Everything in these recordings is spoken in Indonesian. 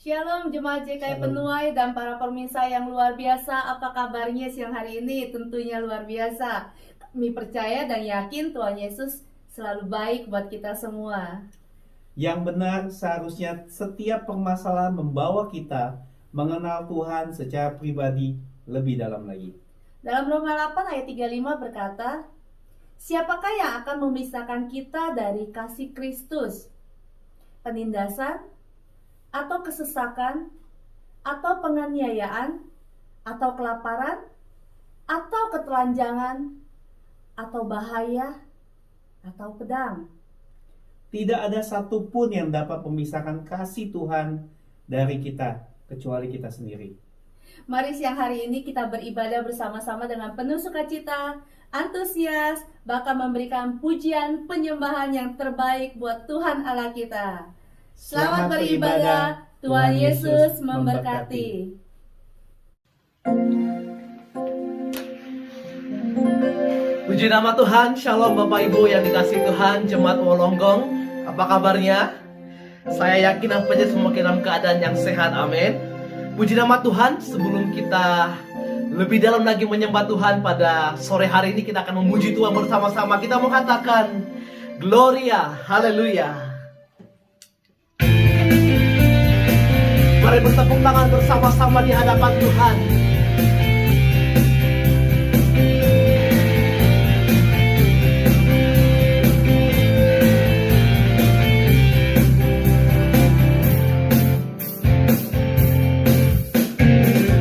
Shalom Jemaat JKI Penuai dan para pemirsa yang luar biasa. Apa kabarnya siang hari ini? Tentunya luar biasa. Kami percaya dan yakin Tuhan Yesus selalu baik buat kita semua. Yang benar, seharusnya setiap permasalahan membawa kita mengenal Tuhan secara pribadi lebih dalam lagi. Dalam Roma 8 ayat 35 berkata, siapakah yang akan memisahkan kita dari kasih Kristus? Penindasan? Atau kesesakan, atau penganiayaan, atau kelaparan, atau ketelanjangan, atau bahaya, atau pedang. Tidak ada satupun yang dapat memisahkan kasih Tuhan dari kita, kecuali kita sendiri. Mari siang hari ini kita beribadah bersama-sama dengan penuh sukacita, antusias, bahkan memberikan pujian penyembahan yang terbaik buat Tuhan Allah kita. Selamat beribadah, Tuhan Yesus memberkati. Puji nama Tuhan, Shalom Bapak Ibu yang dikasihi Tuhan, Jemaat Wolonggong. Apa kabarnya? Saya yakin nampaknya semua dalam keadaan yang sehat, amin. Puji nama Tuhan, sebelum kita lebih dalam lagi menyembah Tuhan pada sore hari ini, kita akan memuji Tuhan bersama-sama. Kita mau katakan, Gloria, Haleluya. Mari bertepuk tangan bersama-sama di hadapan Tuhan.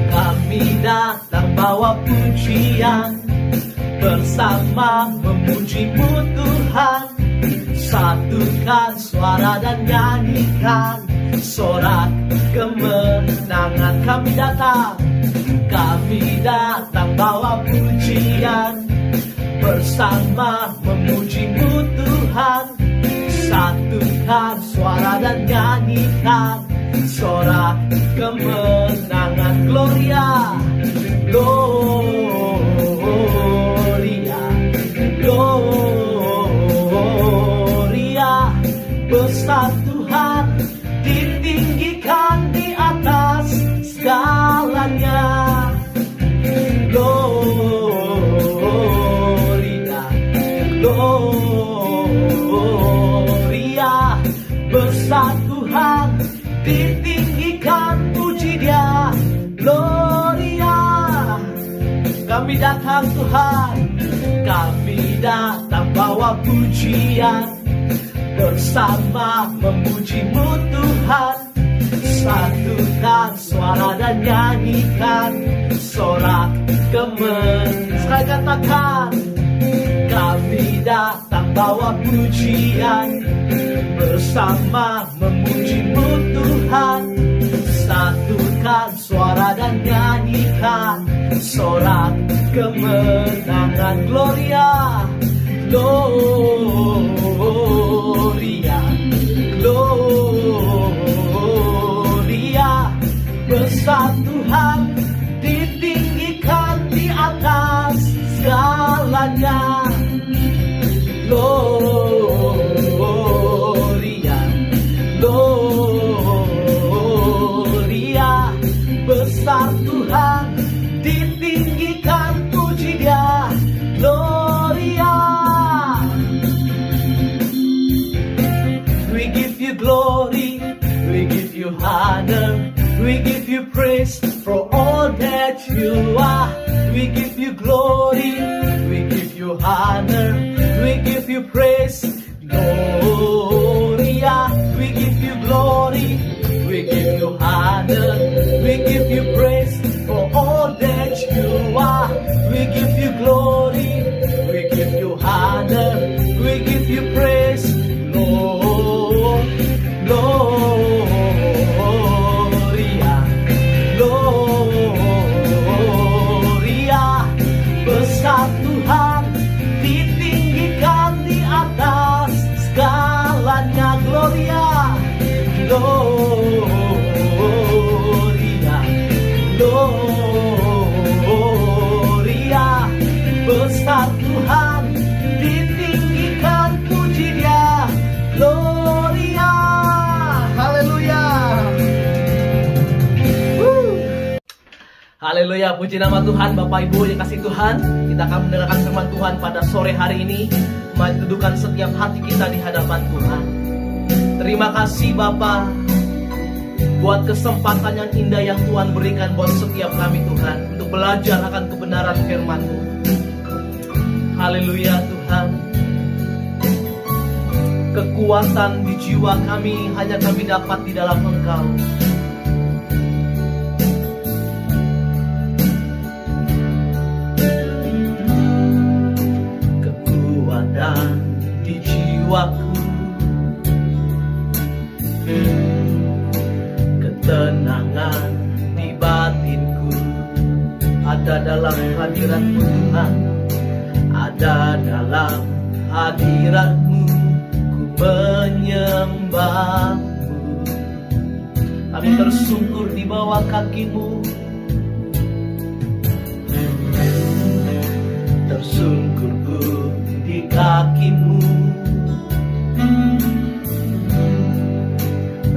Kami datang bawa pujian, bersama memuji-Mu Tuhan. Satukan suara dan nyanyikan sorak kemenangan. Kami datang bawa pujian, bersama memuji-Mu Tuhan. Satukan suara dan nyanyikan sorak kemenangan. Gloria, Gloria, Gloria. Besar Tuhan, ditinggikan di atas segalanya. Gloria, Gloria. Besar Tuhan, ditinggikan, puji Dia. Gloria. Kami datang Tuhan, kami datang bawa pujian, bersama memuji-Mu Tuhan. Satukan suara dan nyanyikan sorak kemenangan. Sekali katakan, kami datang bawa pujian, bersama memuji-Mu Tuhan. Satukan suara dan nyanyikan sorak kemenangan. Gloria, Gloria, Gloria. Besar Tuhan, ditinggikan di atas segalanya. Gloria, Gloria. Besar Tuhan, ditinggikan, We give you glory, we give you honor, we give you praise. Gloria, we give you glory, we give you honor, we give you praise for all that you are. We give you glory, we give you honor, we give you praise. Lord, Gloria, Gloria, besar Tuhan, ditinggikan di atas segalanya. Gloria, Gloria, Gloria, besar Tuhan, ditinggikan puji Dia. Gloria, haleluya. Haleluya, puji nama Tuhan. Bapak Ibu yang kasih Tuhan, kita akan mendengarkan firman Tuhan pada sore hari ini. Mari dudukkan setiap hati kita di hadapan Tuhan. Terima kasih Bapa buat kesempatan yang indah yang Tuhan berikan buat setiap kami Tuhan, untuk belajar akan kebenaran firman-Mu. Haleluya Tuhan. Kekuatan di jiwa kami hanya kami dapat di dalam Engkau. Kekuatan di jiwaku, ketenangan di batinku, ada dalam hadirat-Mu Tuhan, ada dalam hadirat-Mu, ku menyembah-Mu. Kami tersungkur di bawah kaki-Mu, tersungkur ku di kaki-Mu.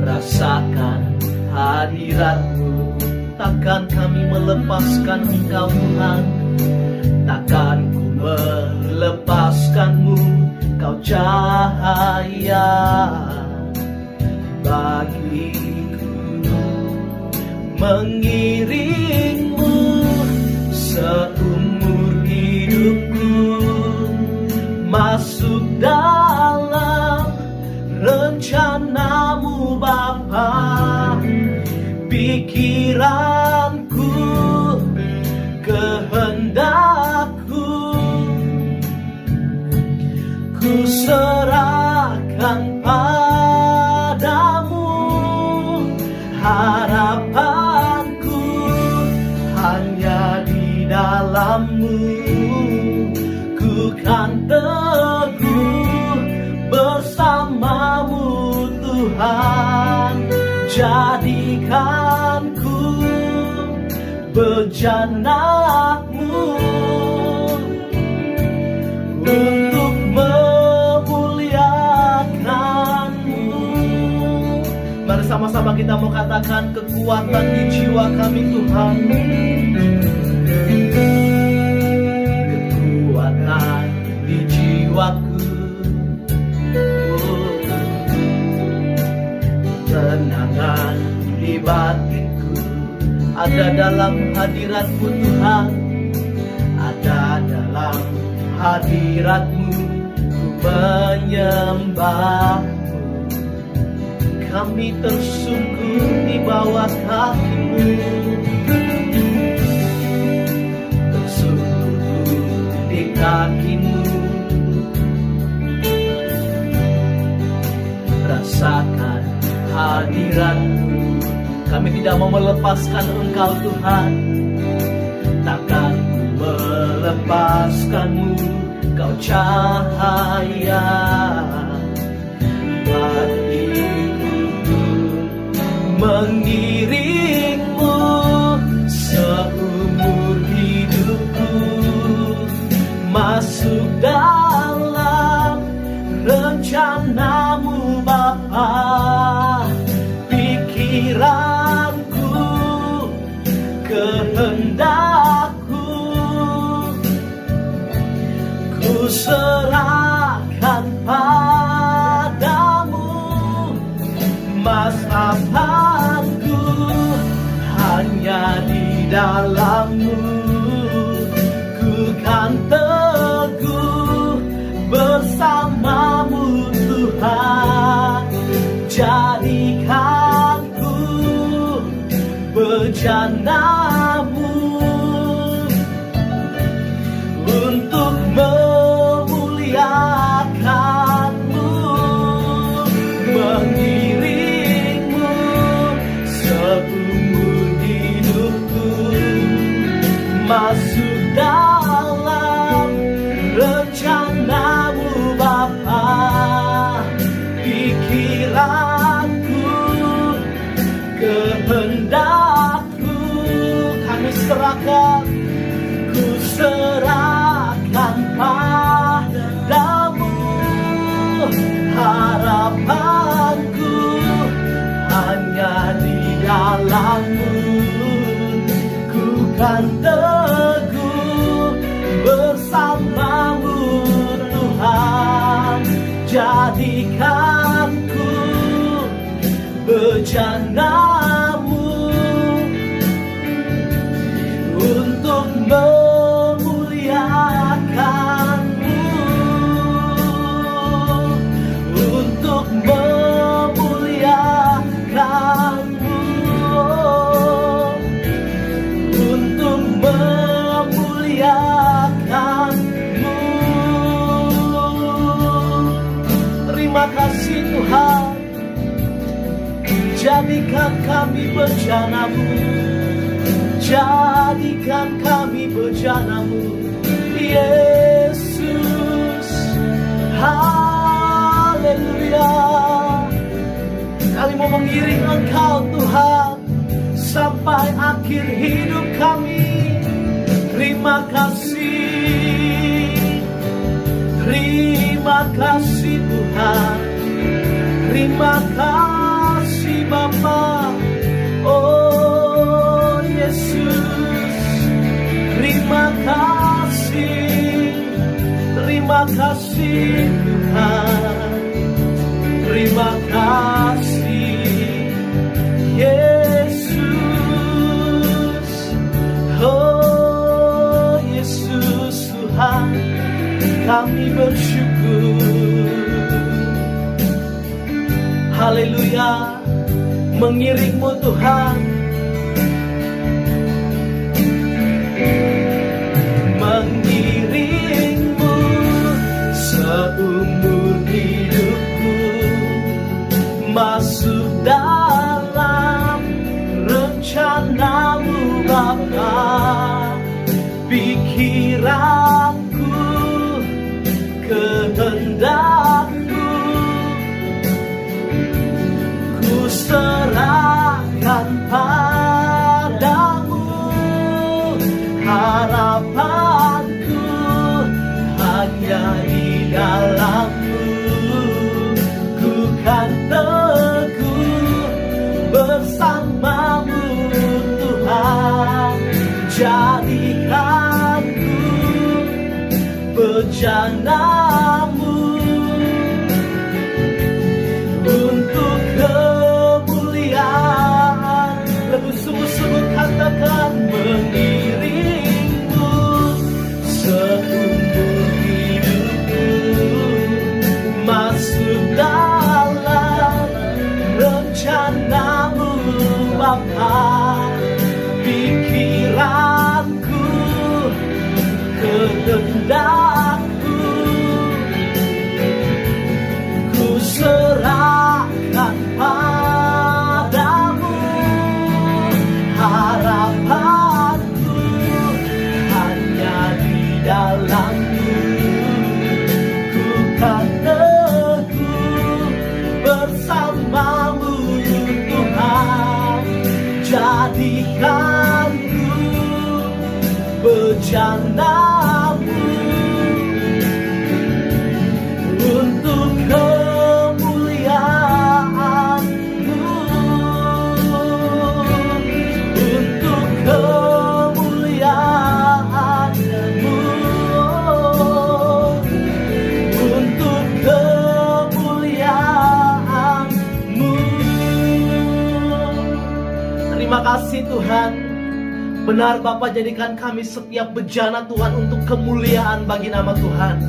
Rasakan hadirat-Mu, takkan kami melepaskan Engkau Tuhan, takkan ku melepaskan-Mu. Kau cahaya bagiku, mengiring-Mu seumur hidupku, masuk dalam rencana-Mu Bapa. Pikiranku, kehendakku, ku serahkan padamu. Harapanku hanya di dalam-Mu, ku kan teguh bersama-Mu Tuhan. Jadikanku bejana-Mu untuk memuliakan-Mu. Mari sama-sama kita mau katakan kekuatan di jiwa kami Tuhan. Kekuatan di jiwaku, ketenangan di batinku, ada dalam hadirat-Mu Tuhan, ada dalam hadirat-Mu, ku menyembah-Mu. Kami tersungkur di bawah kaki-Mu, tersungkur di kaki-Mu. Rasakan hadirat-Mu, kami tidak mau melepaskan Engkau Tuhan, takkan ku melepaskan-Mu. Kau cahaya bagiku, mengiring-Mu seumur hidupku, masuk dalam rencana-Mu Bapa. Pikiranku, kehendakku, ku serahkan padamu. Masakanku hanya di dalam-Mu, dalam rencanamu Bapa. Pikiranku, kehendakku kami serahkan, ku serahkan padamu. Harapanku hanya di dalam-Mu, ku kan teguh bersama-Mu Tuhan. Jadikanku bejana-Mu untuk memuliakan-Mu, untuk memuliakan-Mu, untuk memuliakan-Mu. Terima kasih Tuhan, jadikan kami bejana-Mu, jadikan kami bejana-Mu, Yesus. Haleluya. Kami mau mengiring Engkau Tuhan sampai akhir hidup kami. Terima kasih, terima kasih Tuhan, terima kasih Bapa. Oh Yesus, terima kasih, terima kasih Tuhan, terima kasih Yesus. Oh Yesus Tuhan, kami bersyukur. Haleluya, mengiring-Mu Tuhan, mengiring-Mu seumur hidupku, masuk dalam rencana-Mu Bapa. Pikiranku, kehendakku, ku serahkan padamu. Harapanku hanya di dalam-Mu, ku kan teguh bersama-Mu Tuhan. Jadikanku bejana-Mu untuk kemuliaan. Lebih sungguh-sungguh katakan, mengiring-Mu seumur hidupku, masuk dalam rencana-Mu Bapa. Pikiranku, kehendakku, ku serahkan padamu. Harapanku hanya di dalam-Mu, ku kan teguh bersama-Mu Tuhan. Jadikanku bejana-Mu untuk kemuliaan-Mu, untuk kemuliaan-Mu, untuk kemuliaan-Mu. Terima kasih Tuhan. Benar Bapa, jadikan kami setiap bejana Tuhan untuk kemuliaan bagi nama Tuhan.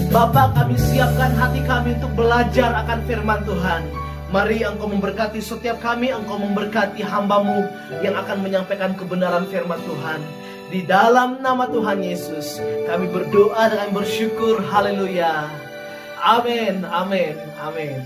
Bapa, kami siapkan hati kami untuk belajar akan firman Tuhan. Mari Engkau memberkati setiap kami, Engkau memberkati hamba-Mu yang akan menyampaikan kebenaran firman Tuhan. Di dalam nama Tuhan Yesus kami berdoa dan bersyukur. Haleluya. Amin, amin, amin.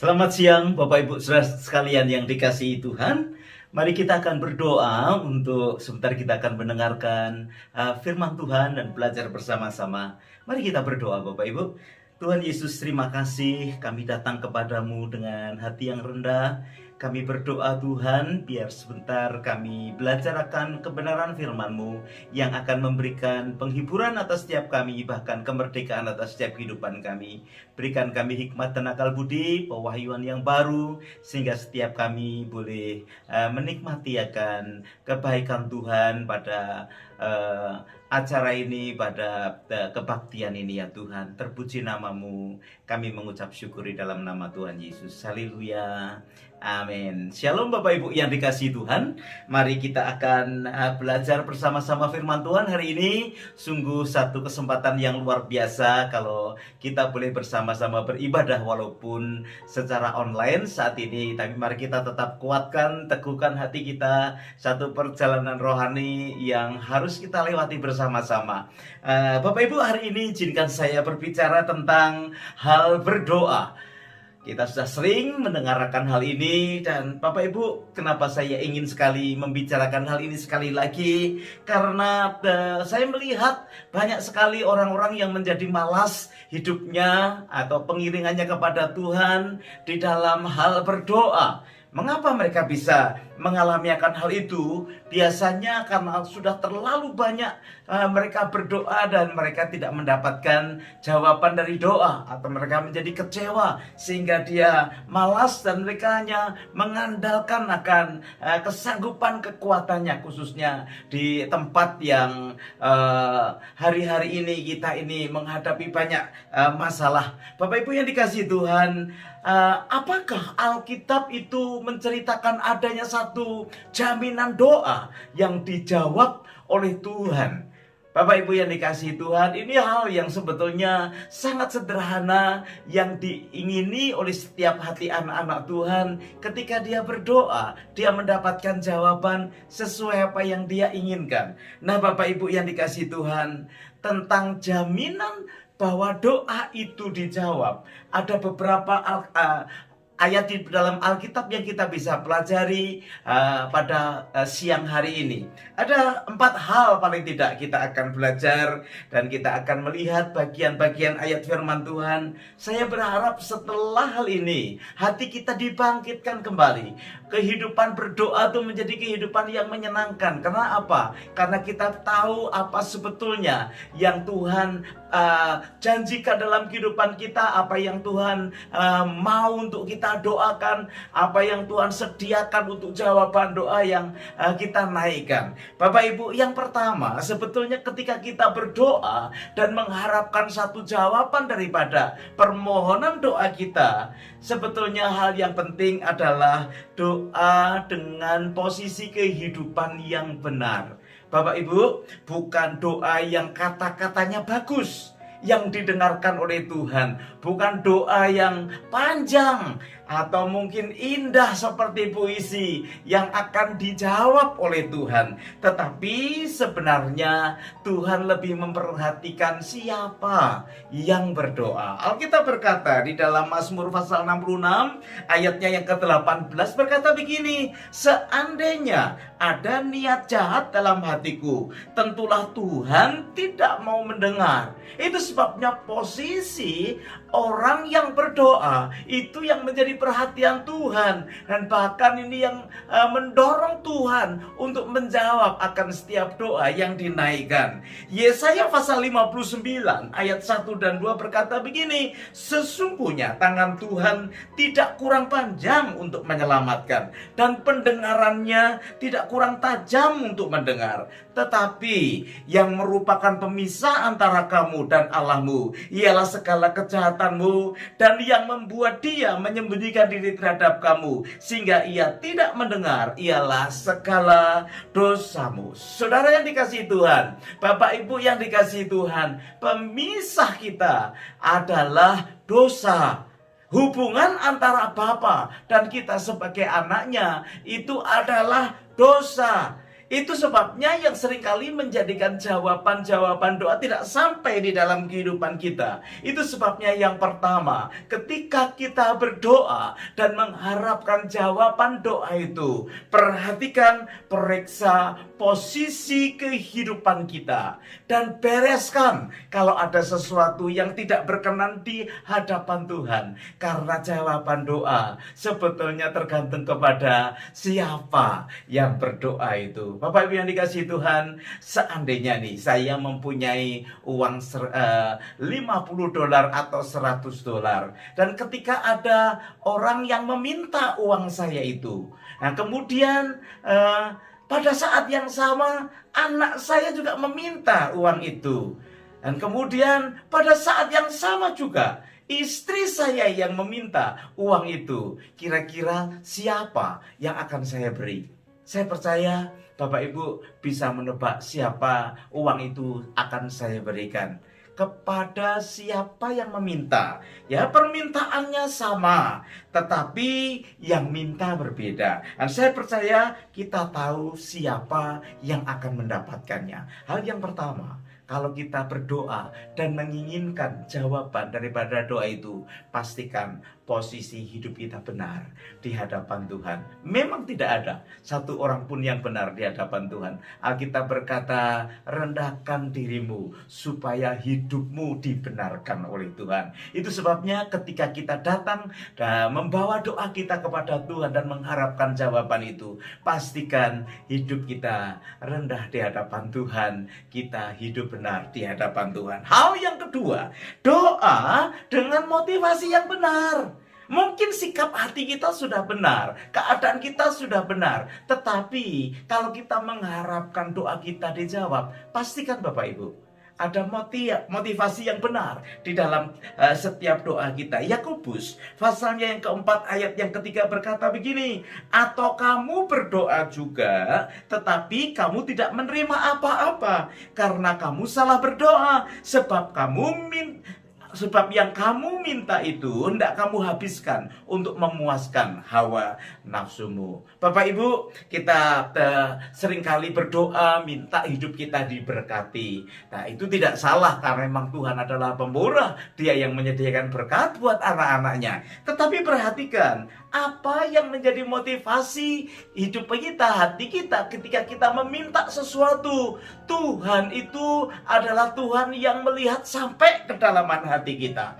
Selamat siang Bapak Ibu Saudara sekalian yang dikasihi Tuhan. Mari kita akan berdoa untuk sebentar kita akan mendengarkan firman Tuhan dan belajar bersama-sama. Mari kita berdoa Bapak Ibu. Tuhan Yesus, terima kasih kami datang kepadamu dengan hati yang rendah. Kami berdoa Tuhan, biar sebentar kami belajar akan kebenaran firman-Mu yang akan memberikan penghiburan atas setiap kami, bahkan kemerdekaan atas setiap kehidupan kami. Berikan kami hikmat dan akal budi, pewahyuan yang baru, sehingga setiap kami boleh menikmati akan kebaikan Tuhan pada acara ini, pada kebaktian ini ya Tuhan. Terpuji namamu, kami mengucap syukur di dalam nama Tuhan Yesus. Haleluya. Amin. Shalom Bapak Ibu yang dikasihi Tuhan. Mari kita akan belajar bersama-sama firman Tuhan hari ini. Sungguh satu kesempatan yang luar biasa kalau kita boleh bersama-sama beribadah walaupun secara online saat ini. Tapi mari kita tetap kuatkan, teguhkan hati kita. Satu perjalanan rohani yang harus kita lewati bersama-sama. Bapak Ibu, hari ini izinkan saya berbicara tentang hal berdoa. Kita sudah sering mendengarkan hal ini, dan Bapak Ibu, kenapa saya ingin sekali membicarakan hal ini sekali lagi? Karena saya melihat banyak sekali orang-orang yang menjadi malas hidupnya atau pengiringannya kepada Tuhan di dalam hal berdoa. Mengapa mereka bisa mengalami akan hal itu? Biasanya karena sudah terlalu banyak mereka berdoa dan mereka tidak mendapatkan jawaban dari doa, atau mereka menjadi kecewa sehingga dia malas dan mereka hanya mengandalkan akan kesanggupan kekuatannya, khususnya di tempat yang hari-hari ini kita ini menghadapi banyak masalah. Bapak Ibu yang dikasihi Tuhan, apakah Alkitab itu menceritakan adanya satu jaminan doa yang dijawab oleh Tuhan? Bapak Ibu yang dikasihi Tuhan, ini hal yang sebetulnya sangat sederhana yang diingini oleh setiap hati anak-anak Tuhan. Ketika dia berdoa, dia mendapatkan jawaban sesuai apa yang dia inginkan. Nah Bapak Ibu yang dikasihi Tuhan, tentang jaminan bahwa doa itu dijawab, ada beberapa ayat di dalam Alkitab yang kita bisa pelajari pada siang hari ini. Ada 4 hal paling tidak kita akan belajar, dan kita akan melihat bagian-bagian ayat firman Tuhan. Saya berharap setelah hal ini hati kita dibangkitkan kembali. Kehidupan berdoa itu menjadi kehidupan yang menyenangkan. Karena apa? Karena kita tahu apa sebetulnya yang Tuhan janjikan dalam kehidupan kita, apa yang Tuhan mau untuk kita doakan, apa yang Tuhan sediakan untuk jawaban doa yang kita naikkan. Bapak Ibu, yang pertama, sebetulnya ketika kita berdoa dan mengharapkan satu jawaban daripada permohonan doa kita, sebetulnya hal yang penting adalah doa dengan posisi kehidupan yang benar. Bapak Ibu, bukan doa yang kata-katanya bagus yang didengarkan oleh Tuhan, bukan doa yang panjang atau mungkin indah seperti puisi yang akan dijawab oleh Tuhan. Tetapi sebenarnya Tuhan lebih memperhatikan siapa yang berdoa. Alkitab berkata di dalam Mazmur pasal 66 ayatnya yang ke-18 berkata begini, seandainya ada niat jahat dalam hatiku, tentulah Tuhan tidak mau mendengar. Itu sebabnya posisi orang yang berdoa itu yang menjadi perhatian Tuhan, dan bahkan ini yang mendorong Tuhan untuk menjawab akan setiap doa yang dinaikkan. Yesaya pasal 59 ayat 1 dan 2 berkata begini, sesungguhnya tangan Tuhan tidak kurang panjang untuk menyelamatkan, dan pendengarannya tidak kurang tajam untuk mendengar. Tetapi yang merupakan pemisah antara kamu dan Allahmu ialah segala kejahatanmu, dan yang membuat dia menyembunyikan diri terhadap kamu sehingga ia tidak mendengar ialah segala dosamu. Saudara yang dikasihi Tuhan, Bapak Ibu yang dikasihi Tuhan, pemisah kita adalah dosa. Hubungan antara Bapa dan kita sebagai anaknya itu adalah dosa. Itu sebabnya yang seringkali menjadikan jawaban-jawaban doa tidak sampai di dalam kehidupan kita. Itu sebabnya yang pertama, ketika kita berdoa dan mengharapkan jawaban doa itu, perhatikan, periksa posisi kehidupan kita. Dan bereskan kalau ada sesuatu yang tidak berkenan di hadapan Tuhan. Karena jawaban doa sebetulnya tergantung kepada siapa yang berdoa itu. Bapak Ibu yang dikasihi Tuhan, seandainya nih saya mempunyai uang $50 atau $100, dan ketika ada orang yang meminta uang saya itu, nah kemudian pada saat yang sama anak saya juga meminta uang itu, dan kemudian pada saat yang sama juga istri saya yang meminta uang itu, kira-kira siapa yang akan saya beri? Saya percaya Bapak Ibu bisa menebak siapa uang itu akan saya berikan. Kepada siapa yang meminta. Ya, permintaannya sama, tetapi yang minta berbeda. Dan saya percaya kita tahu siapa yang akan mendapatkannya. Hal yang pertama, kalau kita berdoa dan menginginkan jawaban daripada doa itu, pastikan posisi hidup kita benar di hadapan Tuhan. Memang tidak ada satu orang pun yang benar di hadapan Tuhan. Alkitab berkata, rendahkan dirimu supaya hidupmu dibenarkan oleh Tuhan. Itu sebabnya ketika kita datang dan membawa doa kita kepada Tuhan dan mengharapkan jawaban itu, pastikan hidup kita rendah di hadapan Tuhan. Kita hidup benar di hadapan Tuhan. Hal yang kedua, doa dengan motivasi yang benar. Mungkin sikap hati kita sudah benar, keadaan kita sudah benar, tetapi kalau kita mengharapkan doa kita dijawab, pastikan Bapak Ibu ada motivasi yang benar di dalam setiap doa kita. Yakobus pasalnya yang keempat ayat yang ketiga berkata begini, atau kamu berdoa juga tetapi kamu tidak menerima apa-apa karena kamu salah berdoa, sebab yang kamu minta itu hendak kamu habiskan untuk memuaskan hawa nafsumu. Bapak Ibu, kita seringkali berdoa minta hidup kita diberkati. Nah, itu tidak salah karena memang Tuhan adalah pemurah. Dia yang menyediakan berkat buat anak-anaknya. Tetapi perhatikan, apa yang menjadi motivasi hidup kita, hati kita ketika kita meminta sesuatu. Tuhan itu adalah Tuhan yang melihat sampai kedalaman hati kita.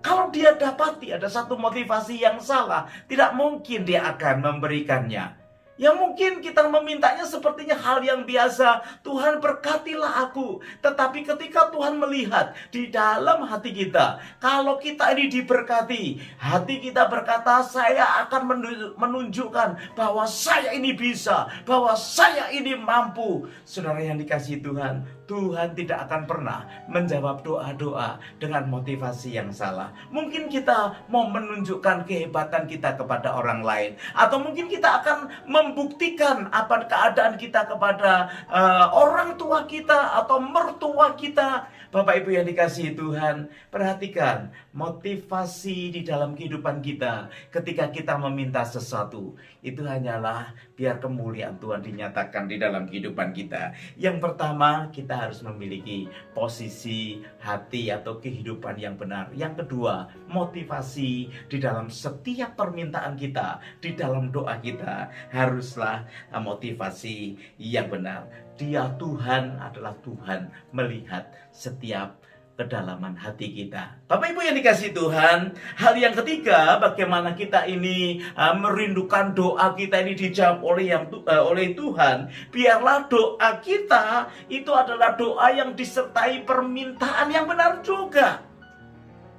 Kalau dia dapati ada satu motivasi yang salah, tidak mungkin dia akan memberikannya. Ya mungkin kita memintanya sepertinya hal yang biasa. Tuhan berkatilah aku. Tetapi ketika Tuhan melihat di dalam hati kita, kalau kita ini diberkati, hati kita berkata, saya akan menunjukkan bahwa saya ini bisa, bahwa saya ini mampu. Saudara yang dikasihi Tuhan, Tuhan tidak akan pernah menjawab doa-doa dengan motivasi yang salah. Mungkin kita mau menunjukkan kehebatan kita kepada orang lain, atau mungkin kita akan membuktikan apa keadaan kita kepada orang tua kita atau mertua kita. Bapak Ibu yang dikasihi Tuhan, perhatikan motivasi di dalam kehidupan kita ketika kita meminta sesuatu. Itu hanyalah biar kemuliaan Tuhan dinyatakan di dalam kehidupan kita. Yang pertama, kita harus memiliki posisi hati atau kehidupan yang benar. Yang kedua, motivasi di dalam setiap permintaan kita, di dalam doa kita, haruslah motivasi yang benar. Dia Tuhan adalah Tuhan melihat setiap kedalaman hati kita. Bapak Ibu yang dikasihi Tuhan, hal yang ketiga, bagaimana kita ini merindukan doa kita ini dijawab oleh Tuhan. Biarlah doa kita itu adalah doa yang disertai permintaan yang benar juga.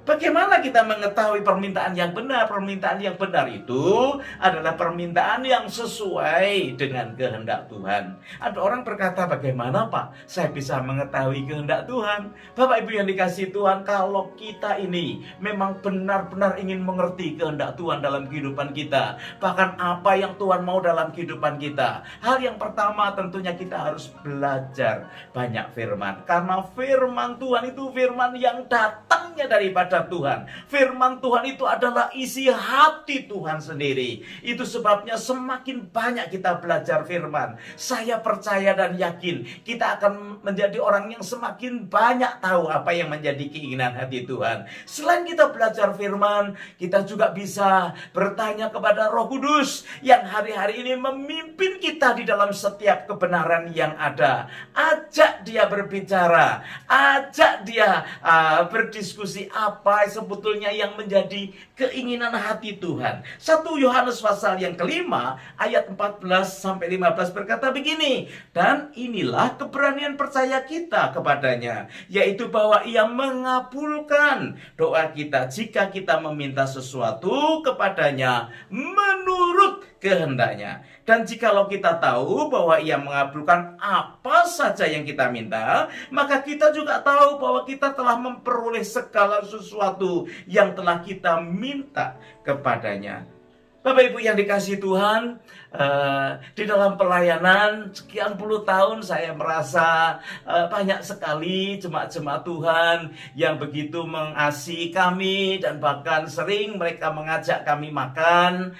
Bagaimana kita mengetahui permintaan yang benar? Permintaan yang benar itu adalah permintaan yang sesuai dengan kehendak Tuhan. Ada orang berkata, bagaimana Pak saya bisa mengetahui kehendak Tuhan? Bapak Ibu yang dikasihi Tuhan, kalau kita ini memang benar-benar ingin mengerti kehendak Tuhan dalam kehidupan kita, bahkan apa yang Tuhan mau dalam kehidupan kita, hal yang pertama tentunya kita harus belajar banyak firman. Karena firman Tuhan itu firman yang datangnya daripada daripada Tuhan. Firman Tuhan itu adalah isi hati Tuhan sendiri. Itu sebabnya semakin banyak kita belajar firman, saya percaya dan yakin kita akan menjadi orang yang semakin banyak tahu apa yang menjadi keinginan hati Tuhan. Selain kita belajar firman, kita juga bisa bertanya kepada Roh Kudus yang hari-hari ini memimpin kita di dalam setiap kebenaran yang ada. Ajak dia berbicara, ajak dia berdiskusi apa sebetulnya yang menjadi keinginan hati Tuhan. 1 Yohanes pasal yang kelima ayat 14-15 berkata begini, dan inilah keberanian percaya kita kepadanya, yaitu bahwa ia mengabulkan doa kita jika kita meminta sesuatu kepadanya menurut kehendaknya. Dan jikalau kita tahu bahwa ia mengabulkan apa saja yang kita minta, maka kita juga tahu bahwa kita telah memperoleh segala sesuatu yang telah kita minta kepadanya. Bapak Ibu yang dikasihi Tuhan, di dalam pelayanan sekian puluh tahun saya merasa banyak sekali jemaat-jemaat Tuhan yang begitu mengasihi kami, dan bahkan sering mereka mengajak kami makan,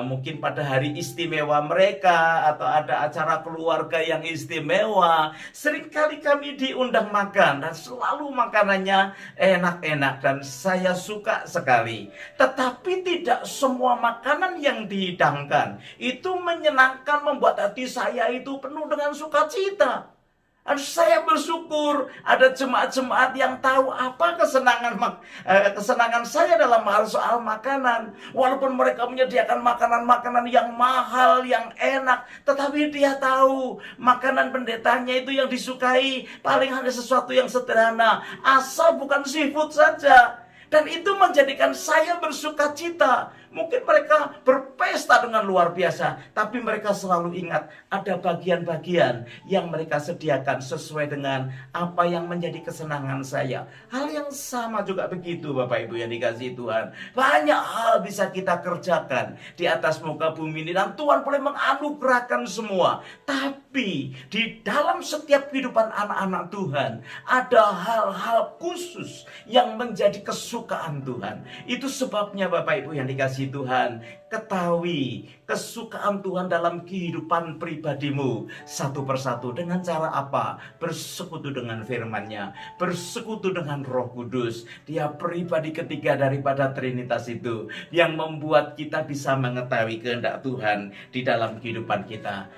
mungkin pada hari istimewa mereka atau ada acara keluarga yang istimewa. Seringkali kami diundang makan dan selalu makanannya enak-enak dan saya suka sekali. Tetapi tidak semua makanan yang dihidangkan itu menyenangkan, membuat hati saya itu penuh dengan sukacita. Dan saya bersyukur ada jemaat-jemaat yang tahu apa kesenangan saya dalam hal soal makanan. Walaupun mereka menyediakan makanan-makanan yang mahal, yang enak, tetapi dia tahu makanan pendetanya itu yang disukai paling hanya sesuatu yang sederhana, asal bukan seafood saja. Dan itu menjadikan saya bersukacita. Mungkin mereka berpesta dengan luar biasa, tapi mereka selalu ingat ada bagian-bagian yang mereka sediakan sesuai dengan apa yang menjadi kesenangan saya. Hal yang sama juga begitu Bapak Ibu yang dikasihi Tuhan. Banyak hal bisa kita kerjakan di atas muka bumi ini dan Tuhan boleh menganugerahkan semua. Tapi di dalam setiap kehidupan anak-anak Tuhan ada hal-hal khusus yang menjadi kesukaan Tuhan. Itu sebabnya Bapak Ibu yang dikasihi Tuhan, ketahui kesukaan Tuhan dalam kehidupan pribadimu satu persatu. Dengan cara apa? Bersekutu dengan firman-Nya, bersekutu dengan Roh Kudus. Dia pribadi ketiga daripada Trinitas itu yang membuat kita bisa mengetahui kehendak Tuhan di dalam kehidupan kita.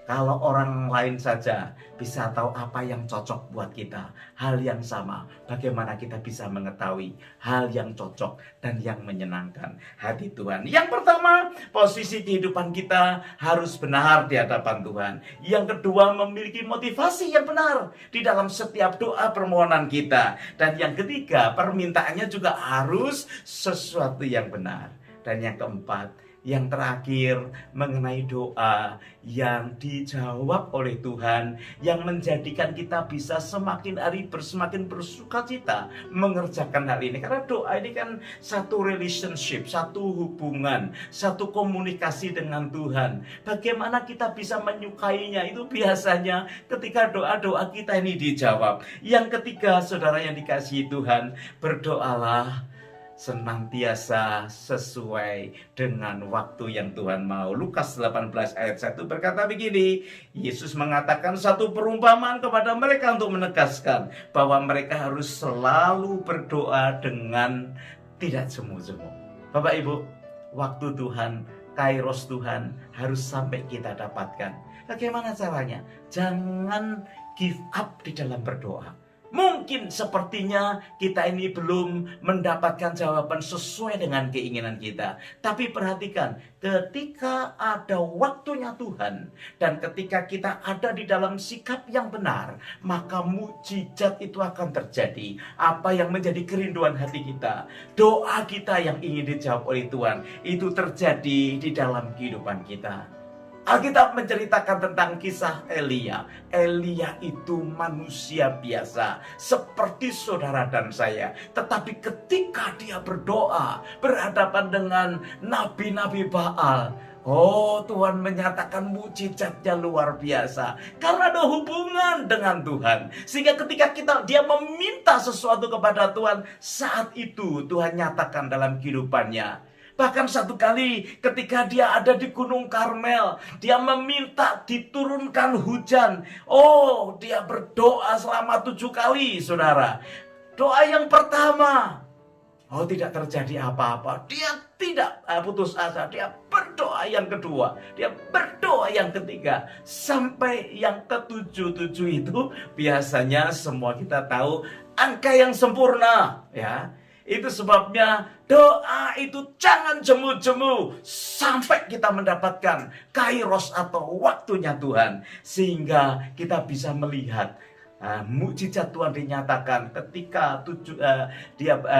Kalau orang lain saja bisa tahu apa yang cocok buat kita, hal yang sama, bagaimana kita bisa mengetahui hal yang cocok dan yang menyenangkan hati Tuhan. Yang pertama, posisi kehidupan kita harus benar di hadapan Tuhan. Yang kedua, memiliki motivasi yang benar di dalam setiap doa permohonan kita. Dan yang ketiga, permintaannya juga harus sesuatu yang benar. Dan yang keempat, yang terakhir, mengenai doa yang dijawab oleh Tuhan, yang menjadikan kita bisa semakin bersukacita mengerjakan hal ini. Karena doa ini kan satu relationship, satu hubungan, satu komunikasi dengan Tuhan. Bagaimana kita bisa menyukainya itu biasanya ketika doa-doa kita ini dijawab. Yang ketiga, saudara yang dikasihi Tuhan, berdoalah senantiasa sesuai dengan waktu yang Tuhan mau. Lukas 18 ayat 1 berkata begini, Yesus mengatakan satu perumpamaan kepada mereka untuk menegaskan bahwa mereka harus selalu berdoa dengan tidak jemu-jemu. Bapak Ibu, waktu Tuhan, kairos Tuhan harus sampai kita dapatkan. Bagaimana caranya? Jangan give up di dalam berdoa. Mungkin sepertinya kita ini belum mendapatkan jawaban sesuai dengan keinginan kita. Tapi perhatikan, ketika ada waktunya Tuhan dan ketika kita ada di dalam sikap yang benar, maka mukjizat itu akan terjadi. Apa yang menjadi kerinduan hati kita, doa kita yang ingin dijawab oleh Tuhan, itu terjadi di dalam kehidupan kita. Alkitab menceritakan tentang kisah Elia. Elia itu manusia biasa, seperti saudara dan saya. Tetapi ketika dia berdoa, berhadapan dengan nabi-nabi Baal, Oh, Tuhan menyatakan mujizatnya luar biasa karena ada hubungan dengan Tuhan. Sehingga ketika dia meminta sesuatu kepada Tuhan, saat itu Tuhan nyatakan dalam kehidupannya. Bahkan satu kali ketika dia ada di Gunung Karmel, dia meminta diturunkan hujan. Oh, dia berdoa selama 7 kali, saudara. Doa yang pertama, oh, tidak terjadi apa-apa. Dia tidak putus asa. Dia berdoa yang kedua. Dia berdoa yang ketiga. Sampai yang ke-7 itu biasanya semua kita tahu angka yang sempurna. Ya, itu sebabnya doa itu jangan jemu-jemu sampai kita mendapatkan kairos atau waktunya Tuhan. Sehingga kita bisa melihat mukjizat Tuhan dinyatakan ketika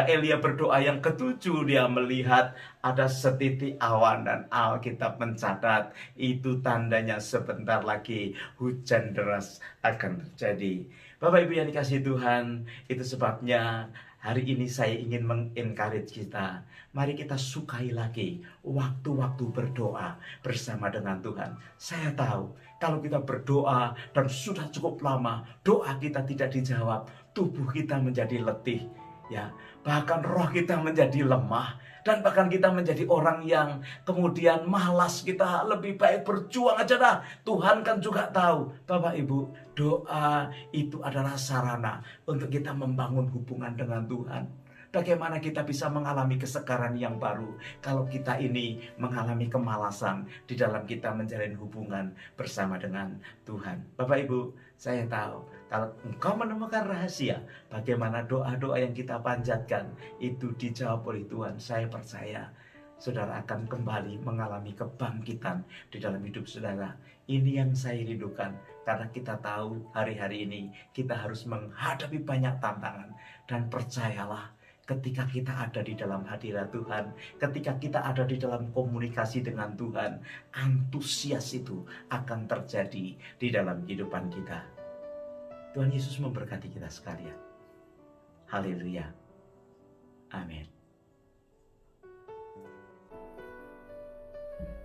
Elia berdoa yang ke-7, dia melihat ada setitik awan dan Alkitab mencatat itu tandanya sebentar lagi hujan deras akan terjadi. Bapak Ibu yang dikasihi Tuhan, itu sebabnya hari ini saya ingin mengencourage kita. Mari kita sukai lagi waktu-waktu berdoa bersama dengan Tuhan. Saya tahu kalau kita berdoa dan sudah cukup lama, doa kita tidak dijawab, tubuh kita menjadi letih, ya, bahkan roh kita menjadi lemah, dan bahkan kita menjadi orang yang kemudian malas. Kita lebih baik berjuang aja dah. Tuhan kan juga tahu, Bapak Ibu, doa itu adalah sarana untuk kita membangun hubungan dengan Tuhan. Bagaimana kita bisa mengalami kesegaran yang baru kalau kita ini mengalami kemalasan di dalam kita menjalin hubungan bersama dengan Tuhan. Bapak Ibu, saya tahu kalau engkau menemukan rahasia bagaimana doa-doa yang kita panjatkan itu dijawab oleh Tuhan, saya percaya saudara akan kembali mengalami kebangkitan di dalam hidup saudara. Ini yang saya rindukan, karena kita tahu hari-hari ini kita harus menghadapi banyak tantangan. Dan percayalah, ketika kita ada di dalam hadirat Tuhan, ketika kita ada di dalam komunikasi dengan Tuhan, antusias itu akan terjadi di dalam kehidupan kita. Tuhan Yesus memberkati kita sekalian. Haleluya. Amin.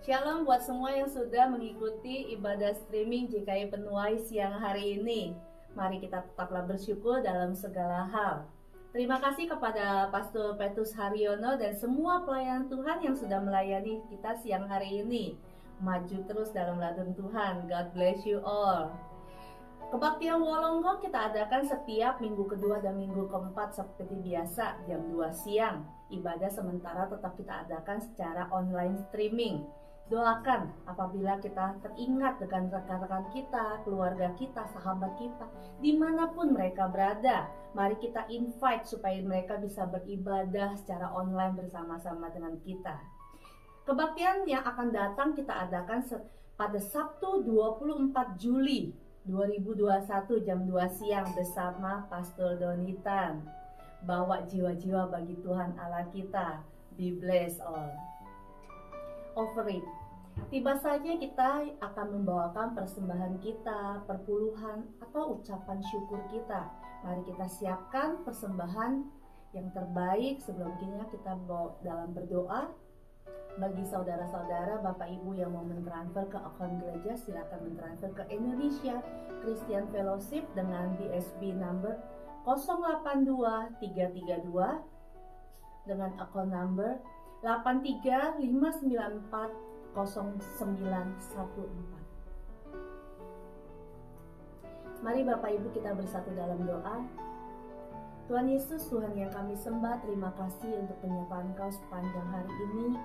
Shalom buat semua yang sudah mengikuti ibadah streaming GKI Penuai siang hari ini. Mari kita tetaplah bersyukur dalam segala hal. Terima kasih kepada Pastor Petrus Haryono dan semua pelayan Tuhan yang sudah melayani kita siang hari ini. Maju terus dalam ladang Tuhan. God bless you all. Kebaktian Wolonggong kita adakan setiap minggu kedua dan minggu keempat seperti biasa jam 2 siang. Ibadah sementara tetap kita adakan secara online streaming. Doakan apabila kita teringat dengan rekan-rekan kita, keluarga kita, sahabat kita, dimanapun mereka berada. Mari kita invite supaya mereka bisa beribadah secara online bersama-sama dengan kita. Kebaktian yang akan datang kita adakan pada Sabtu 24 Juli 2021 jam 2 siang bersama Pastor Donitan. Bawa jiwa-jiwa bagi Tuhan Allah kita. Be blessed all. Offering. Tiba saja kita akan membawakan persembahan kita, perpuluhan atau ucapan syukur kita. Mari kita siapkan persembahan yang terbaik sebelum kita bawa dalam berdoa. Bagi saudara-saudara, Bapak Ibu yang mau mentransfer ke akun gereja, silakan mentransfer ke Indonesia Christian Fellowship dengan BSB number 082332 dengan akun number 835940914. Mari Bapak Ibu kita bersatu dalam doa. Tuhan Yesus, Tuhan yang kami sembah, terima kasih untuk penyertaan Engkau sepanjang hari ini,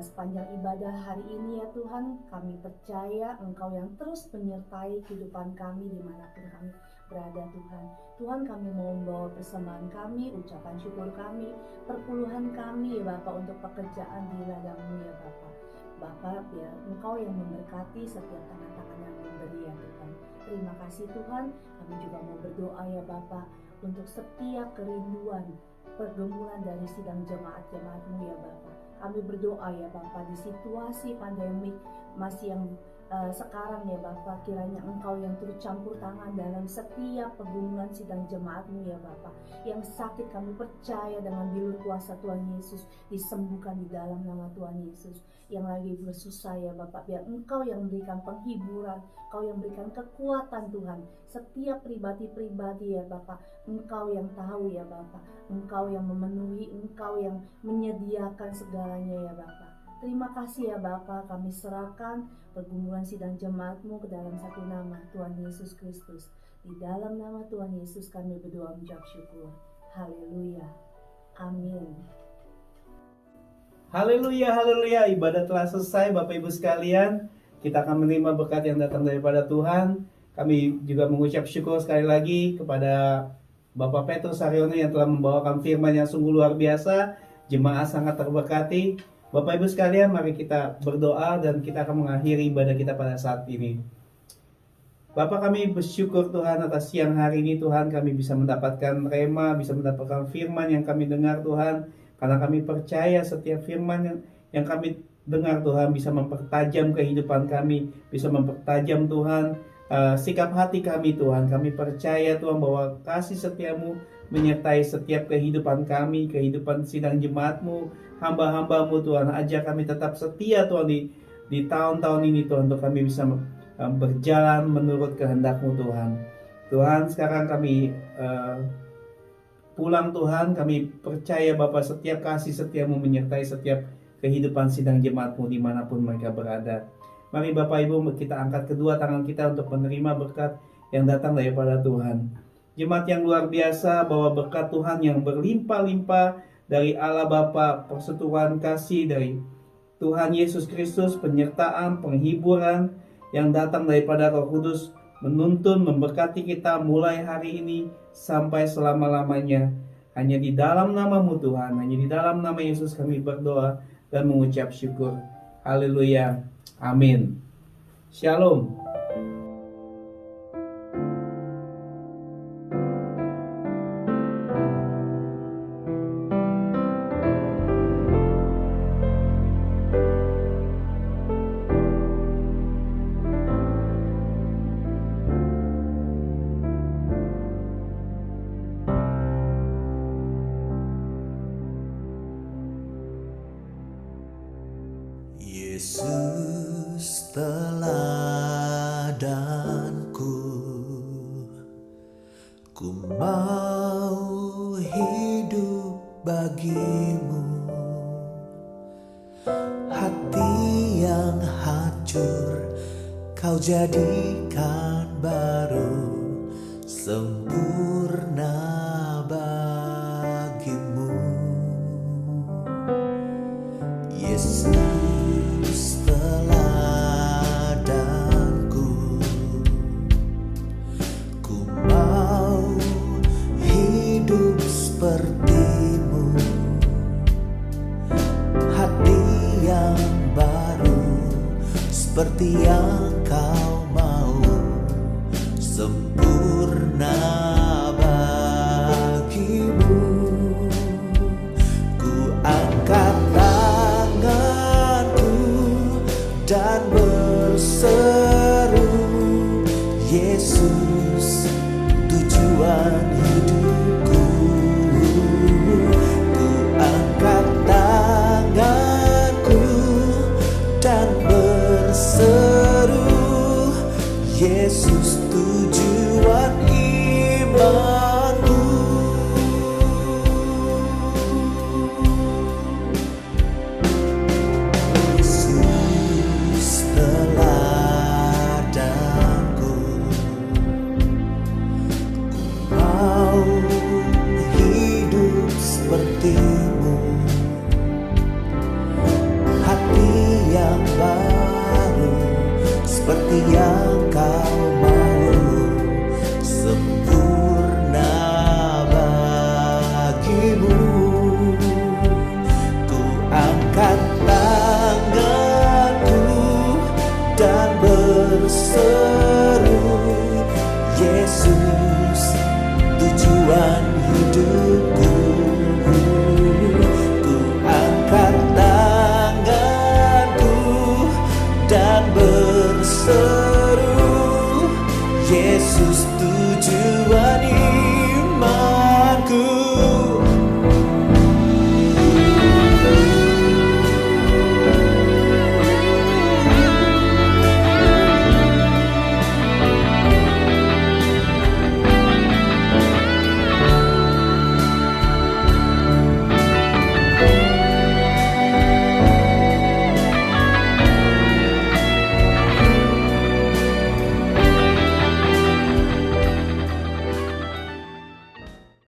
sepanjang ibadah hari ini ya Tuhan. Kami percaya Engkau yang terus menyertai kehidupan kami dimanapun kami berada Tuhan. Tuhan, kami mau membawa persembahan kami, ucapan syukur kami, perpuluhan kami ya Bapak untuk pekerjaan di ladang-Mu ya Bapak. Bapak, biar Engkau yang memberkati setiap tangan-tangan yang memberi ya Tuhan. Terima kasih Tuhan. Kami juga mau berdoa ya Bapak untuk setiap kerinduan pergumulan dari sidang jemaat-jemaat-Mu ya Bapak. Kami berdoa ya Bapak di situasi pandemik masih yang sekarang ya Bapak, kiranya Engkau yang turut campur tangan dalam setiap pergumulan sidang jemaat-Mu ya Bapak. Yang sakit kami percaya dengan bilur kuasa Tuhan Yesus disembuhkan di dalam nama Tuhan Yesus. Yang lagi bersusah ya Bapak, biar Engkau yang memberikan penghiburan, Engkau yang memberikan kekuatan Tuhan. Setiap pribadi-pribadi ya Bapak, Engkau yang tahu ya Bapak, Engkau yang memenuhi, Engkau yang menyediakan segalanya ya Bapak. Terima kasih ya Bapa, kami serahkan pergumulan sidang jemaat-Mu ke dalam satu nama, Tuhan Yesus Kristus. Di dalam nama Tuhan Yesus kami berdoa mengucap syukur. Haleluya. Amin. Haleluya, haleluya. Ibadah telah selesai Bapak Ibu sekalian. Kita akan menerima berkat yang datang daripada Tuhan. Kami juga mengucap syukur sekali lagi kepada Bapak Petrus Haryono yang telah membawakan firman yang sungguh luar biasa. Jemaat sangat terberkati. Bapak Ibu sekalian, mari kita berdoa dan kita akan mengakhiri ibadah kita pada saat ini. Bapak, kami bersyukur Tuhan atas siang hari ini Tuhan, kami bisa mendapatkan rema, bisa mendapatkan firman yang kami dengar Tuhan. Karena kami percaya setiap firman yang kami dengar Tuhan bisa mempertajam kehidupan kami, bisa mempertajam Tuhan sikap hati kami Tuhan. Kami percaya Tuhan bahwa kasih setia-Mu menyertai setiap kehidupan kami, kehidupan sidang jemaat-Mu, hamba-hamba-Mu Tuhan. Ajak kami tetap setia Tuhan di tahun-tahun ini Tuhan, untuk kami bisa berjalan menurut kehendak-Mu Tuhan. Tuhan, sekarang kami pulang Tuhan, kami percaya Bapa setiap kasih setia-Mu menyertai setiap kehidupan sidang jemaat-Mu dimanapun mereka berada. Mari Bapak Ibu, kita angkat kedua tangan kita untuk menerima berkat yang datang daripada Tuhan. Jemaat yang luar biasa, bahwa berkat Tuhan yang berlimpah-limpah dari Allah Bapa, persetujuan kasih dari Tuhan Yesus Kristus, penyertaan, penghiburan yang datang daripada Roh Kudus menuntun, memberkati kita mulai hari ini sampai selama-lamanya. Hanya di dalam nama-Mu Tuhan, hanya di dalam nama Yesus kami berdoa dan mengucap syukur. Haleluya. Amin. Shalom. Yesus teladanku, ku mau hidup bagimu. Hati yang hancur kau jadikan baru, sempurna bagimu. Yesus teladanku, ku mau hidup sepertimu. Hati yang baru seperti yang kau mau, sempurna bagimu. Ku angkat tanganku dan berseru, Yesus tujuan hidupku. Ku angkat tanganku dan berseru, Yesus tujuan imanku. Yesus teladanku, ku mau hidup sepertimu. Hati yang baru seperti yang kau mau, sempurna Yesus tujuan